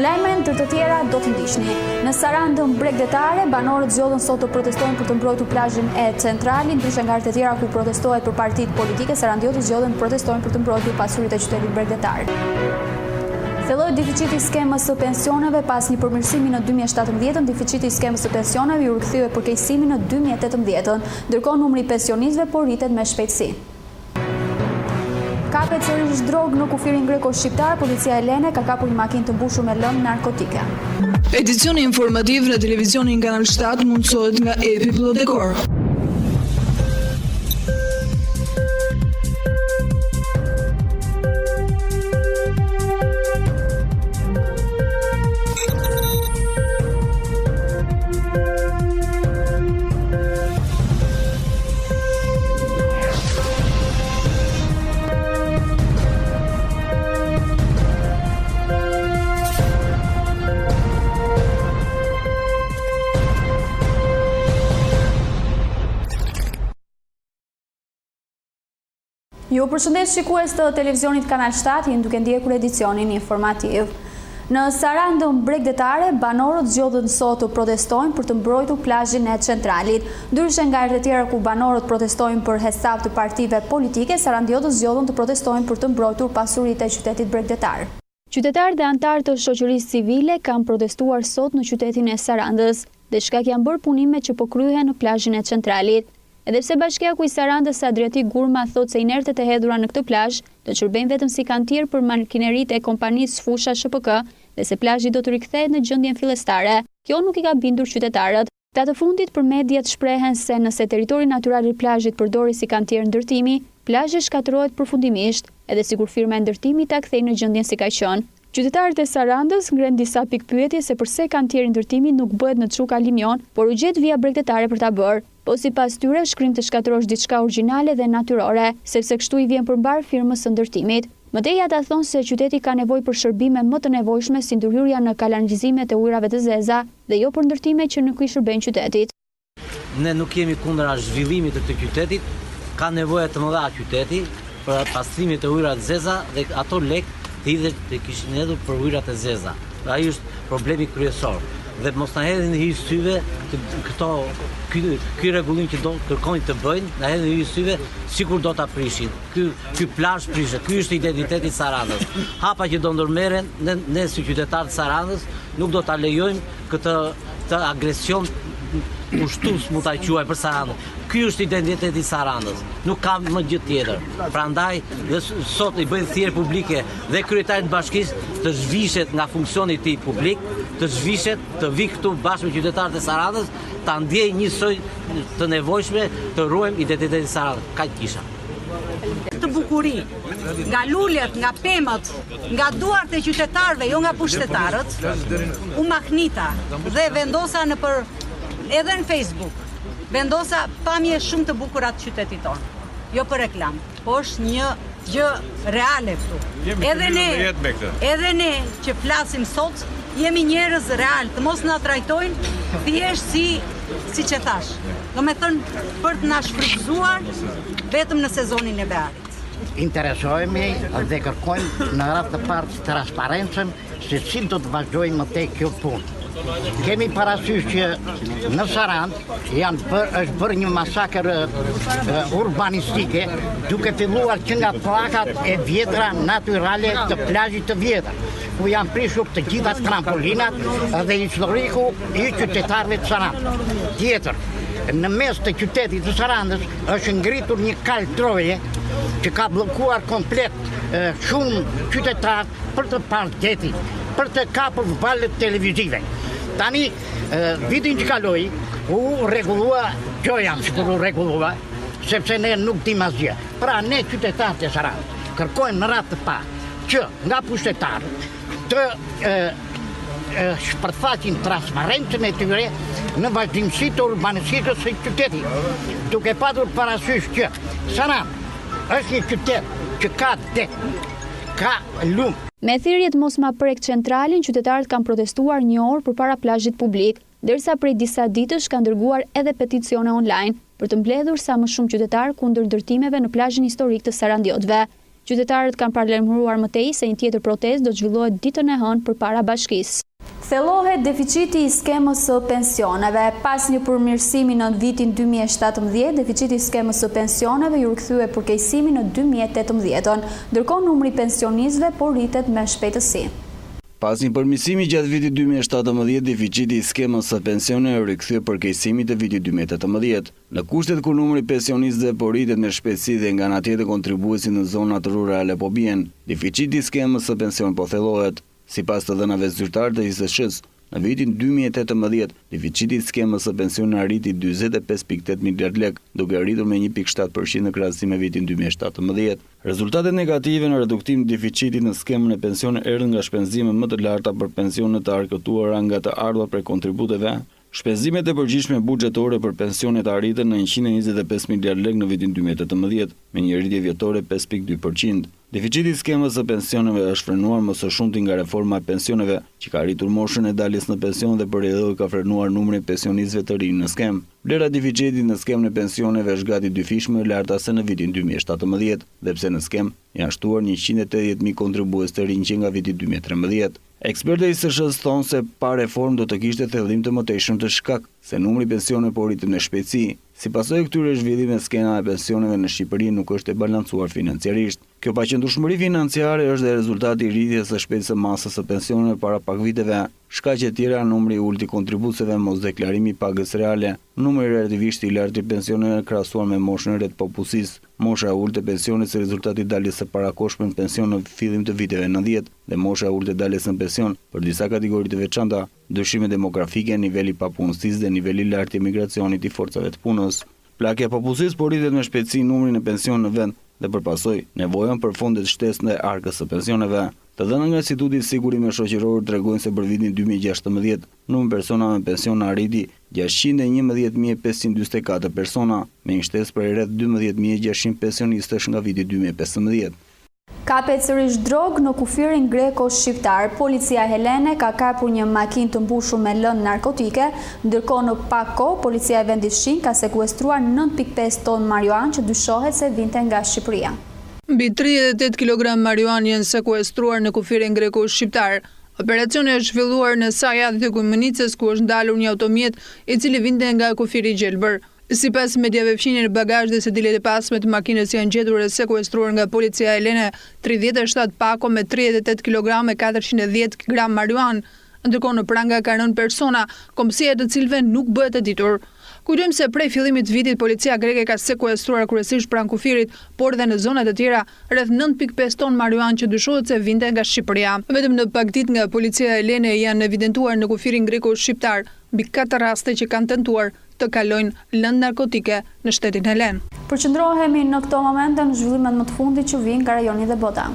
lajmen ndër të tjera do t'i ndiqni. Në Sarandën bregdetare, banorët zgjodhen sot të protestojnë për të mbrojtur plazhin e Centralit, ndryshe nga të tjera ku protestohet për partitë politike, sarandiotët zgjodhen të protestojnë për të mbrojtur pasuritë e qytetit bregdetar. Filloi deficiti i skemës së pensioneve pas një përmirësimi në 2017, deficiti i skemës së pensioneve u rikthye përkeqësimi në 2018, ndërkohë numri i pensionistëve po rritet me shpejtësi. Kapet sërish drogë në kufirin greko-shqiptar, policia helene ka kapur një makinë të mbushur me lëmë narkotike. Edicioni informativ në televizionin Kanal 7 mundësohet nga Epi Plodekor. Ju përshëndes shikues të televizionit Kanal 7, jeni duke ndjekur edicionin informativ. Në Sarandën bregdetare, banorët zgjodhen sot të protestojnë për të mbrojtur plazhin e Centralit. Ndryshe nga herët e tjera ku banorët protestojnë për hesab të partive politike, sarandiotët zgjodhen të protestojnë për të mbrojtur pasuritë e qytetit bregdetar. Qytetarë dhe anëtarë të shoqërisë civile kanë protestuar sot në qytetin e Sarandës, dhe shkak janë bërë punime që po kryhen në plazhin e Centralit. Edhe pse Bashkiaku i Sarandës Adriatik Gurma thotë se inertet e hedhura në këtë plazh do shërbejnë vetëm si kantier për makineritë e kompanisë Fusha SHPK dhe se plazhi do të rikthehet në gjendjen fillestare. Kjo nuk i ka bindur qytetarët. Datë të fundit për mediat shprehen se nëse territori natyral i plazhit përdori si kantier ndërtimi, plazhi shkatërrohet përfundimisht, edhe sikur firma e ndërtimit ta kthejë në gjendjen si ka qenë. Qytetarët e Sarandës ngren disa pikpyetje se pse kantieri ndërtimi nuk bëhet në Çuka Limion, por u gjet vija bregdetare për ta bërë. Po sipas tyre shkrim të shkatërrosh diçka origjinale dhe natyrore, sepse kështu i vjen përmbar firmës së ndërtimit. Mëtej ata thonë se qyteti ka nevojë për shërbime më të nevojshme si ndërhyrja në kanalizimet e ujrave të zeza dhe jo për ndërtime që nuk i shërbejnë qytetit. Ne nuk jemi kundër zhvillimit të këtë qytetit, ka nevoja të mëdha qyteti për pastrimit e ujrave të zeza dhe ato lek të hidhet të kishin hedhur për ujrat e zeza. Ai është problemi kryesor. Dhe mos na hedhin në hy syve ky rregullim që do kërkojnë të bëjnë, na hedhin në hy syve sikur do ta prishin. Ky plazh prishet. Ky është identiteti i Sarandës. Hapa që do ndërmerren, ne si qytetarë të Sarandës nuk do ta lejojmë këtë agresion ushtus mu ta quaj për Sarandën. Ky është identiteti i Sarandës. Nuk ka më gjë tjetër. Prandaj dhe sot i bëjnë thirrje publike dhe kryetarit të bashkisë të zhvishet nga funksioni i tij publik, të zhvishet, të vi këtu bashkë me qytetarët e Sarandës, ta ndjej njësoj të nevojshme të ruajmë identitetin e Sarandës. Kaq kisha. Të bukuri, nga lullet, nga pemët, nga duart e qytetarëve, jo nga pushtetarët, u mahnita dhe vendosa edhe në Facebook, vendosa pamje shumë të bukur atë qytetit tonë. Jo për reklam, po është një gjë reale këtu. Edhe ne që flasim sot, jemi njerëz real, të mos na trajtojnë thjesht si që thash. Do me thënë për të na shfrytëzuar vetëm në sezonin e bearit. Interesohemi dhe kërkojmë në radhë të parë transparencën se si do të vazhdojmë më tej kjo punë. Kemi parasysh që në Sarandë është bërë një masakër urbanistike duke filluar që nga plakat e vjetra natyrale të plazhit të vjetër, ku janë prishur të gjitha trampolinat dhe historiku i qytetarëve të Sarandës. Tjetër, në mes të qytetit të Sarandës është ngritur një kal troje që ka bllokuar komplet shumë qytetarë për të parë detin, për të kapur valët televizive. Tani, vitin që kaloi, u rregullua gjoja, sikur u rregullua, sepse ne nuk dim asgjë. Pra ne qytetarët e Sarandës kërkojmë në radhë të parë që nga pushtetarët të shpërfaqin transparencën e tyre në vazhdimsitë të urbanistikës së qytetit, duke patur parasysh që Sarandë është një qytet që ka det, ka lumë. Me thirrjet mos ma prek Centralin, qytetarët kanë protestuar një orë përpara plazhit publik, ndërsa prej disa ditësh kanë dërguar edhe peticione online për të mbledhur sa më shumë qytetarë kundër ndërtimeve në plazhin historik të sarandiotëve. Qytetarët kanë paralajmëruar mëtej se një tjetër protestë do të zhvillohet ditën e hënë përpara bashkisë. Thellohet deficiti i skemës së pensioneve. Pas një përmirësimi në vitin 2017, deficiti i skemës së pensioneve ju rikthye përkeqësimi në 2018, ndërkohë numri i pensionistëve po rritet me shpejtësi. Pas një përmirësimi gjatë vitit 2017, deficiti i skemës së pensioneve u rikthye përkeqësimit të vitit 2018. Në kushtet ku numri i pensionistëve po rritet me shpejtësi dhe nga ana tjetër kontribuesi në zonat rurale po bien, deficiti i skemës së pensionit po thellohet. Sipas të dhënave zyrtare të ISSH-s, në vitin 2018, deficiti i skemës së pensionit arriti 45.8 miliard lek, duke rritur me 1.7% në krahasim me vitin 2017. Rezultatet negative në reduktimin e deficitit në skemën e pensionit erdhën nga shpenzimet më të larta për pensionet të argëtuara nga të ardhurat prej kontributeve. Shpenzimet e përgjithshme buxhetore për pensionet arritën në 125 miliard lek në vitin 2018, me një rritje vjetore 5.2%. Deficiti i skemës së pensioneve është frenuar më së shumti nga reforma e pensioneve, që ka rritur moshën e daljes në pension dhe përjedhoi ka frenuar numrin e pensionistëve të rinj në skemë. Vlera e deficitit në skemën e pensioneve është gati dyfishme e larta se në vitin 2017, dhe pse në skemë janë shtuar 180.000 kontribues të rinj që nga viti 2013. Ekspertë e ISSH-s thonë se pa reformë do të kishte thellim të mëtejshëm të shkak se numri i pensioneve po rritet me shpejtësi. Si pasojë këtyre zhvillimeve, skena e pensioneve në Shqipëri nuk është e balancuar financiarisht. Kjo paqëndrueshmëri financiare është dhe rezultati i rritjes së shpejtë së masës së pensioneve para pak viteve. Shkaqe të tjera numri i ulët i kontributësve, mosdeklarimi i pagës reale, numri relativisht i lartë i pensioneve krahasuar me moshën e re të popullsisë, mosha e ulët e pensionit si rezultati i daljes së parakohshme në pension në fillim të viteve 90 dhe mosha e ulët e daljes në pension për disa kategori të veçanta, ndryshime demografike, niveli i papunësisë dhe niveli i lartë i emigracionit i forcave të punës. Plakja e popullsisë po rritet me shpejtësi numrin e pensioneve në vend dhe përpasoj nevojën për fonde të shtesë në arkës së pensioneve. Të dhëna nga Instituti i Sigurimeve Shoqërore tregojnë se për vitin 2016, numri personave me pension arriti 611.544 persona, me një shtesë për rreth 12.600 pensionistësh nga viti 2015. Kapet sërish drogë në kufirin greko-shqiptar. Policia helene ka kapur një makinë të mbushur me lëndë narkotike, ndërkohë në pak kohë policia e vendit Shqin ka sekuestruar 9.5 ton marijuanë që dyshohet se vinte nga Shqipëria. Mbi 38 kg marijuanë janë sekuestruar në kufirin greko-shqiptar. Operacioni është zhvilluar në Sajat dhe Gujmënicës, ku është ndalur një automjet i cili vinte nga kufiri i gjelbër. Sipas mediave, fqinjen në bagazh dhe sedilet e pasme të makinës janë gjetur e sekuestruar nga policia helene 37 pako me 38 kg e 410 gram marijuanë, ndërkohë në pranga ka rënë persona, komësia të cilëve nuk bëhet e ditur. Kujtojmë se prej fillimit të vitit policia greke ka sekuestruar kryesisht pranë kufirit, por dhe në zonat e tjera rreth 9.5 ton marijuanë që dyshohet se vinte nga Shqipëria. Vetëm në pak ditë nga policia helene janë evidentuar në kufirin greko-shqiptar mbi 4 raste që kanë tentuar të kalojnë lëndë narkotike në shtetin helen. Përqendrohemi në këto momente në zhvillimet më të fundit që vijnë nga rajoni dhe bota.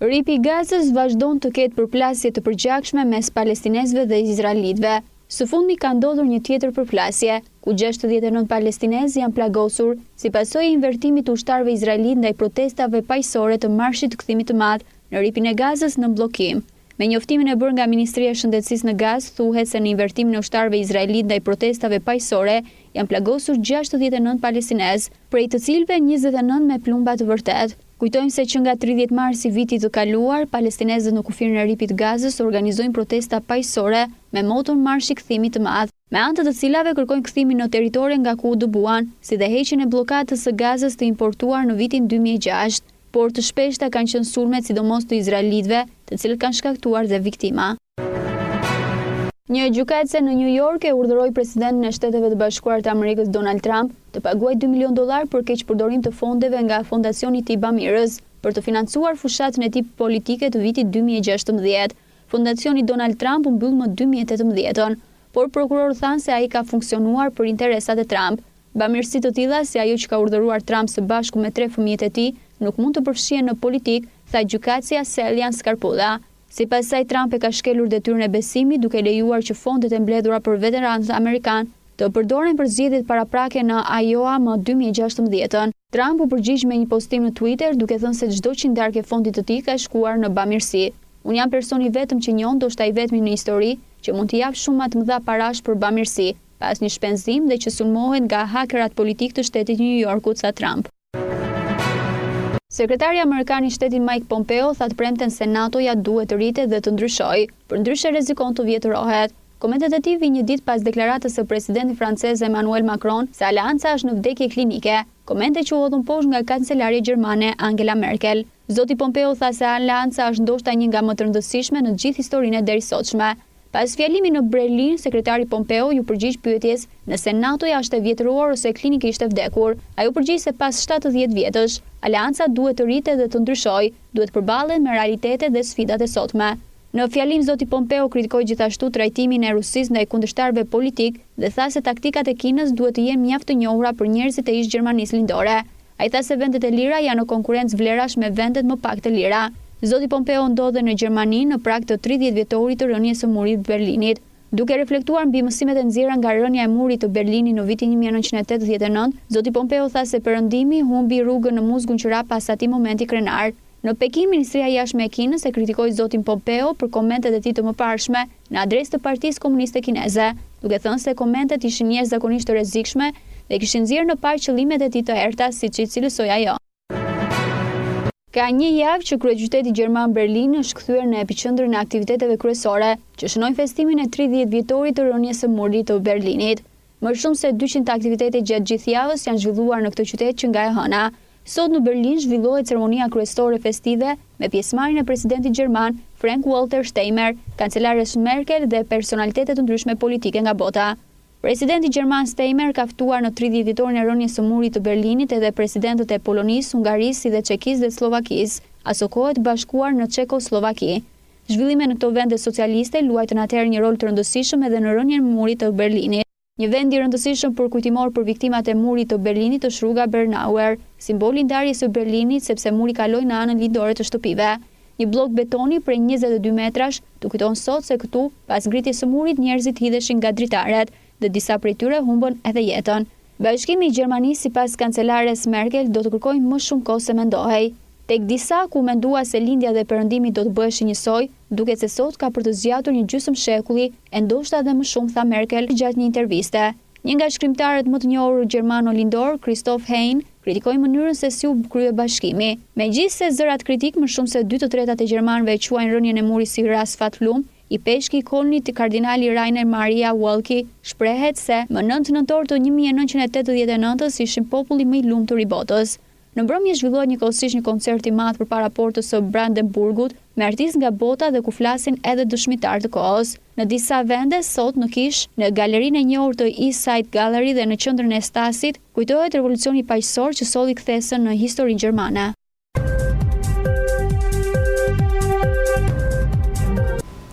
Ripi i Gazës vazhdon të ketë përplasje të përgjakshme mes palestinezëve dhe izraelitëve. Së fundi ka ndodhur një tjetër përplasje, ku 69 palestinezë janë plagosur si pasojë e invertimit të ushtarëve izraelit ndaj protestave paqësore të marshit të kthimit të madh në ripin e Gazës në bllokim. Me njoftimin e bërë nga Ministria e Shëndetësisë në Gazë, thuhet se në invertimin e ushtarëve izraelit ndaj protestave paqësore janë plagosur 69 palestinezë, prej të cilëve 29 me plumba të vërtet. Kujtojmë se që nga 30 mars i vitit të kaluar, palestinezët në kufirin e ripit Gazës organizojnë protesta paqësore me moton marshi kthimit të madh, me anë të cilave kërkojnë kthimin në territorin nga ku u dëbuan, si dhe heqjen e bllokadës së gazës të importuar në vitin 2006, por të shpeshta kanë qenë sulmet sidomos të izraelitëve, të cilët kanë shkaktuar dhe viktima. Një gjykatëse në New York e urdhëroi presidentin e Shteteve të Bashkuara të Amerikës Donald Trump të paguajë $2 milion për keqpërdorim të fondeve nga fondacioni i tij bamirës për të financuar fushatën e tij politike të vitit 2016. Fondacioni Donald Trump u mbyll më 2018-ën, por prokurorët thanë se ai ka funksionuar për interesat e Trump. Bamirësi të tilla si ajo që ka urdhëruar Trump së bashku me 3 fëmijët e tij nuk mund të përfshihen në politik, tha gjykatësia Selian Scarpulla. Sipas saj, Trump e ka shkelur detyrën e besimit duke lejuar që fondet e mbledhura për veteranët amerikan të përdoren për zgjedhjet paraprake në Iowa më 2016-ën. Trump u përgjigj me një postim në Twitter duke thënë se çdo qindarkë e fondit të tij ka shkuar në bamirësi. Unë jam personi vetëm që njoh, ndoshta i vetmi në histori, që mund të jap shumë më të mëdha parash për bamirësi, pas një shpenzim dhe që sulmohet nga hakerat politik të shtetit New Yorkut, tha Trump. Sekretari Amerikan i Shtetit Mike Pompeo tha të premten se NATO-ja duhet të rritet dhe të ndryshojë, përndryshe rrezikon të vjetërohet. Komentet e tij vijnë një ditë pas deklaratës së presidentit francez Emmanuel Macron se aleanca është në vdekje klinike. Komente që u hodhën poshtë nga kancelarja gjermane Angela Merkel. Zoti Pompeo tha se aleanca është ndoshta një nga më të rëndësishme në gjithë historinë e derisotshme. Pas fjalimin në Berlin, sekretari Pompeo ju përgjigj pyetjes nëse NATO-ja është e vjetëruar ose klinikisht e vdekur. Ai u përgjigj se pas 70 vjetësh, aleanca duhet të rritet dhe të ndryshojë, duhet të përballet me realitetet dhe sfidat e sotme. Në fjalim, zoti Pompeo kritikoi gjithashtu trajtimin e Rusisë ndaj kundërshtarëve politik dhe tha se taktikat e Kinës duhet të jenë mjaft të njohura për njerëzit e ish Gjermanisë lindore. Ai tha se vendet e lira janë në konkurrencë vlerash me vendet më pak të lira. Zoti Pompeo ndodhe në Gjermani në prag të 30 vjetorit të rënies së murit të Berlinit. Duke reflektuar mbi mësimet e nxjerra nga rënia e murit të Berlinit në vitin 1989, zoti Pompeo tha se perëndimi humbi rrugën në muzgun që ra pas atij momenti krenar. Në Pekin, Ministria e Jashtme e Kinës e kritikoi zotin Pompeo për komentet e tij të mëparshme në adresë të Partisë Komuniste Kineze, duke thënë se komentet ishin jashtëzakonisht të rrezikshme dhe kishin nxjerrë në parë qëllimet e tij të errta, siç i cilësoi ajo. Ka një javë që kryeqyteti gjerman Berlin është kthyer në epiqendrën e aktiviteteve kryesore, që shënojnë festimin e 30 vjetorit të rënies së murit të Berlinit. Më shumë se 200 aktivitete gjatë gjithë javës janë zhvilluar në këtë qytet që nga e hëna. Sot në Berlin zhvillohet ceremonia kryesore festive me pjesëmarrjen e presidentit gjerman Frank-Walter Steinmeier, kancelares Merkel dhe personalitete të ndryshme politike nga bota. Presidenti gjerman Steinmeier ka ftuar në 30 vjetorin e rënies së murit të Berlinit edhe presidentët e Polonisë, Hungarisë, si dhe Çekisë dhe Slovakisë, aso kohë të bashkuar në Çekoslovaki. Zhvillimet në këto vende socialiste luajtën atëherë një rol të rëndësishëm edhe në rënien e murit të Berlinit. Një vend i rëndësishëm për kujtimor për viktimat e murit të Berlinit është rruga Bernauer, simboli i ndarjes së Berlinit sepse muri kaloi në anën lindore të shtëpive. Një blok betoni prej 22 metrash të kujton sot se këtu, pas ngritjes së murit, njerëzit hidheshin nga dritaret dhe disa prej tyre humbën edhe jetën. Bashkimi i Gjermanisë sipas kancelares Merkel do të kërkojë më shumë kohë se mendohej. Tek disa ku mendua se lindja dhe perëndimi do të bëheshin njësoj, duket se sot ka për të zgjatur një gjysmë shekulli, e ndoshta edhe më shumë, tha Merkel gjatë një interviste. Një nga shkrimtarët më të njohur gjermano-lindor, Christoph Hein, kritikoi mënyrën se si u krye bashkimi. Megjithse zërat kritik më shumë se 2/3 e gjermanëve e quajnë rënien e murit si rast fatllum, i peshki i kolonit të kardinali Rainer Maria Walki shprehet se më 9 nëntor të 1989 ishin populli më i lumtur i botës. Në mbrëmje zhvillohet njëkohësisht një koncert i madh përpara portës së Brandenburgut me artistë nga bota dhe ku flasin edhe dëshmitar të kohës. Në disa vende sot në Kish, në galerinë e njohur të East Side Gallery dhe në qendrën e Stasit, kujtohet revolucioni paqësor që solli kthesën në historinë gjermane.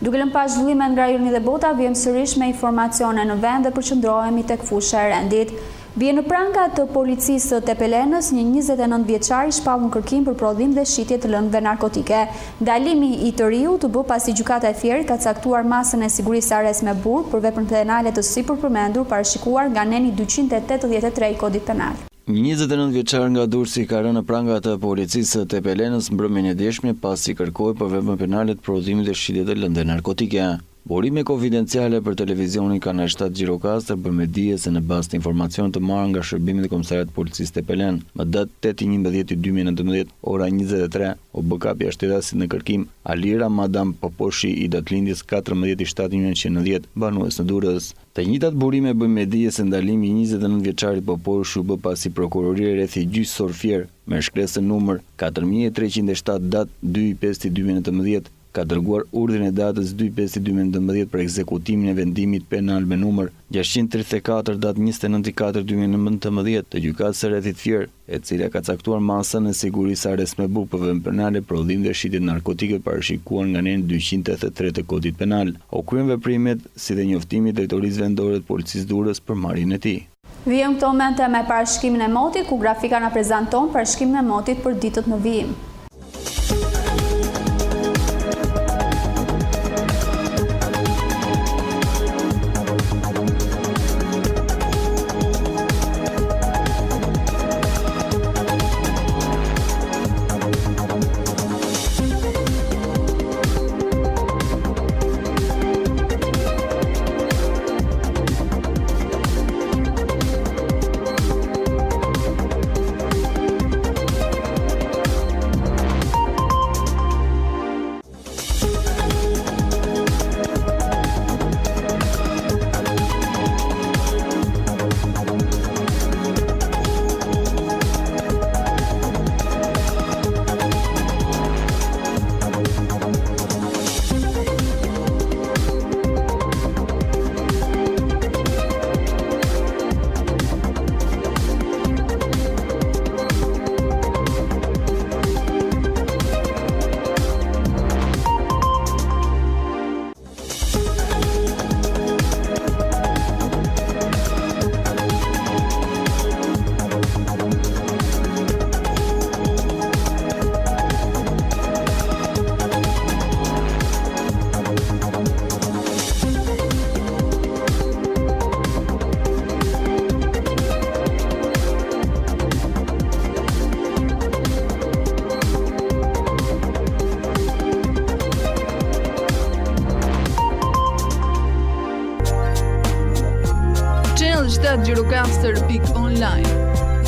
Duke lënë pa zhvillimet nga Irani dhe bota, vijmë sërish me informacione në vend dhe përqendrohemi tek fusha e rendit. Bie në pranga të policisë të Tepelenës, një 29 vjeçar i shpallur në kërkim për prodhim dhe shitje të lëndëve narkotike. Ndalimi i të riu të bë pasi gjykata e Fierit ka caktuar masën e sigurisë arrest me burg për veprën penale të sipërpërmendur parashikuar nga neni 283 i Kodit Penal. Një 29 vjeçar nga Durrësi ka rënë në pranga të policisë të Tepelenës mbrëmjen e djeshme pasi kërkoi për veprën penale të prodhimit dhe shitje të lëndëve narkotike. Burime konfidenciale për televizionin Kanal 7 Gjirokaster bën me dije se në bazë të informacioneve të marrë nga shërbimi i Komisariatit të Policisë Tepelen, më datë 8/11/2019, ora 23, u bë kapja e shtetasit në kërkim Alira Madam Poposhi i datëlindjes 14/7/1990, banues në Durrës. Të njëjtat burime bën me dije se ndalimi i 29 vjeçarit Poposhi u bë pasi prokuroria rreth i gjyq Sorfier me shkresën numër 4307 datë 2/5/2019 ka dërguar urdhrin e datës 2/5/2019 për ekzekutimin e vendimit penal me numër 634 datë 29/4/2019 të gjykatës së rrethit Fier, e cila ka caktuar masën e sigurisë arrest me burg për veprën penale, prodhim dhe shitje narkotike parashikuar nga neni 283 të Kodit Penal. U kryen veprimet si dhe njoftimi i drejtorisë vendore të policisë Durrës për marrjen e tij. Vijmë këto momente me parashikimin e motit, ku grafika na prezanton parashikimin e motit për ditët në vijim. Gjirokaster.online.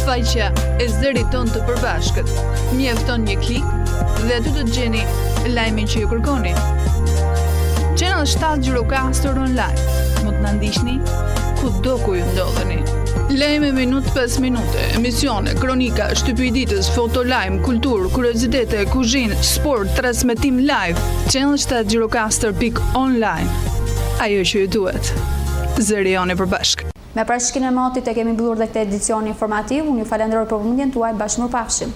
Faqja e zërit tonë të përbashkët. Mjefton një klik dhe aty do të gjeni lajmin që ju kërkoni. Channel 7 Gjirokaster online. Mund të na ndiqni kudo ku ju ndodheni. Lajme minut pas minute, emisione, kronika, shtypje i ditës, foto lajm, kulturë, kuriozitete, kuzhinë, sport, transmetim live. Channel 7 Gjirokaster.online. Ajo që ju duhet. Zëri joni përbashkë. Me parashikën e motit e kemi mbyllur dhe këtë edicion informativ. Unë ju falenderoj për vëmendjen tuaj, bashkëmirëpafshim.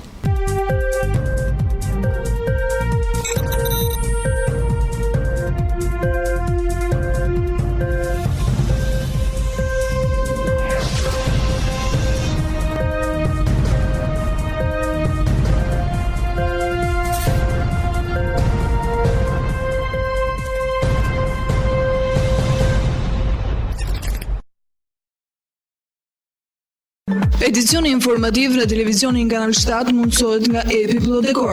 Edicioni informativ në televizionin Kanal 7 mundësohet nga Epi Plot Dekor.